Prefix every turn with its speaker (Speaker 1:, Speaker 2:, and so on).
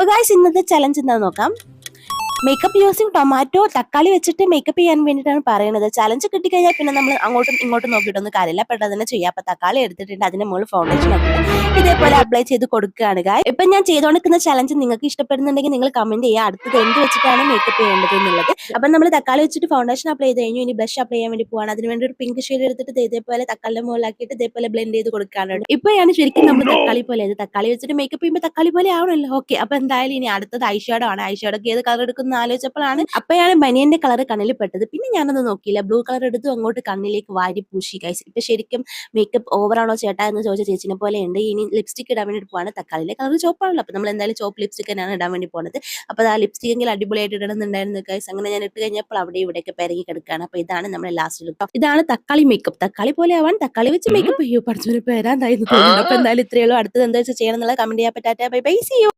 Speaker 1: അപ്പൊ ഗൈസ് ഇന്നത്തെ ചലഞ്ച് എന്താണെന്ന് നോക്കാം. മേക്കപ്പ് യൂസിങ് ടൊമാറ്റോ തക്കാളി വെച്ചിട്ട് മേക്കപ്പ് ചെയ്യാൻ വേണ്ടിയിട്ടാണ് പറയുന്നത്. ചലഞ്ച് കിട്ടിക്കഴിഞ്ഞാൽ പിന്നെ നമ്മൾ അങ്ങോട്ടും ഇങ്ങോട്ടും നോക്കിയിട്ടൊന്നും കാര്യമില്ല, പെട്ടെന്ന് തന്നെ ചെയ്യാം. അപ്പൊ തക്കാളി എടുത്തിട്ടുണ്ട്, അതിന്റെ മുകളിൽ ഫൗണ്ടേഷൻ ആക്കിയിട്ട് ഇതേപോലെ അപ്ലൈ ചെയ്ത് കൊടുക്കുകയാണ് ഗൈസ്. ഇപ്പൊ ഞാൻ ചെയ്തുകൊണ്ടിരിക്കുന്ന ചലഞ്ച് നിങ്ങൾക്ക് ഇഷ്ടപ്പെടുന്നുണ്ടെങ്കിൽ നിങ്ങൾ കമന്റ് ചെയ്യുക അടുത്തത് എന്ത് വെച്ചിട്ടാണ് മേക്കപ്പ് ചെയ്യേണ്ടത് എന്നുള്ളത്. അപ്പൊ നമ്മൾ തക്കാളി വെച്ചിട്ട് ഫൗണ്ടേഷൻ അപ്ലൈ ചെയ്ത് കഴിഞ്ഞു. ഇനി ബ്ലഷ് അപ്ലൈ ചെയ്യാൻ വേണ്ടി പോവാണ്. അതിന് വേണ്ടി ഒരു പിങ്ക് ഷെയ്ഡ് എടുത്തിട്ട് ഇതേപോലെ തക്കാളിന്റെ മുകളിലാക്കിയിട്ട് ഇതേപോലെ ബ്ലെൻഡ് ചെയ്ത് കൊടുക്കാനാണ്. ഇപ്പോഴാണ് ശരിക്കും നമ്മൾ തക്കാളി പോലെ തക്കാളി വെച്ചിട്ട് മേക്കപ്പ് ചെയ്യുമ്പോൾ തക്കാളി പോലെ ആവണല്ലോ. ഓക്കെ, അപ്പൊ എന്തായാലും ഇനി അടുത്തത് ഐഷാഡോ ആണ്. ഐഷാഡോക്ക് ഏത് കളർ എടുക്കുന്ന ആലോചിച്ചപ്പോഴാണ് അപ്പോഴാണ് ബനിയന്റെ കളർ കണ്ണിൽ പെട്ടത്. പിന്നെ ഞാനൊന്നും നോക്കിയില്ല, ബ്ലൂ കളർ എടുത്തു അങ്ങോട്ട് കണ്ണിലേക്ക് വാരി പൂശി ഗൈസ്. ഇപ്പൊ ശരിക്കും മേക്കപ്പ് ഓവർ ആണോ ചേട്ടാ എന്ന് ചോദിച്ച ചേച്ചിനെ പോലെ ഉണ്ട്. ഇനി ലിപ്സ്റ്റിക് ഇടാൻ വേണ്ടി പോവാണ്. തക്കാളിയിലെ കളർ ചോപ്പാണല്ലോ, അപ്പൊ നമ്മൾ എന്തായാലും ചോപ്പ് ലിപ്സ്റ്റിക് തന്നെയാണ് ഇടാൻ വേണ്ടി പോകുന്നത്. അപ്പൊ ആ ലിപ്സ്റ്റിക് എങ്കിൽ അടിപൊളിയായിട്ട് ഇടണമെന്നുണ്ടായിരുന്നു ഗൈസ്. അങ്ങനെ ഞാൻ ഇട്ട് കഴിഞ്ഞപ്പോൾ അവിടെ ഇവിടെയൊക്കെ പെരകി കിടക്കുകയാണ്. അപ്പൊ ഇതാണ് നമ്മുടെ ലാസ്റ്റ് ലുക്ക്. ഇതാണ് തക്കാളി മേക്കപ്പ്. തക്കാളി പോലെ ആവാൻ തക്കാളി വെച്ച് മേക്കപ്പ് ചെയ്യൂ. പഠിച്ചൊരു പേരാന്തായിരുന്നു തോന്നുന്നു. അപ്പൊ എന്തായാലും ഇത്രയേ ഉള്ളൂ. അടുത്തത് എന്താ വെച്ചാൽ ചെയ്യണം എന്നുള്ളത് കമന്റ് ചെയ്യാൻ പറ്റാത്ത. Bye bye, see U.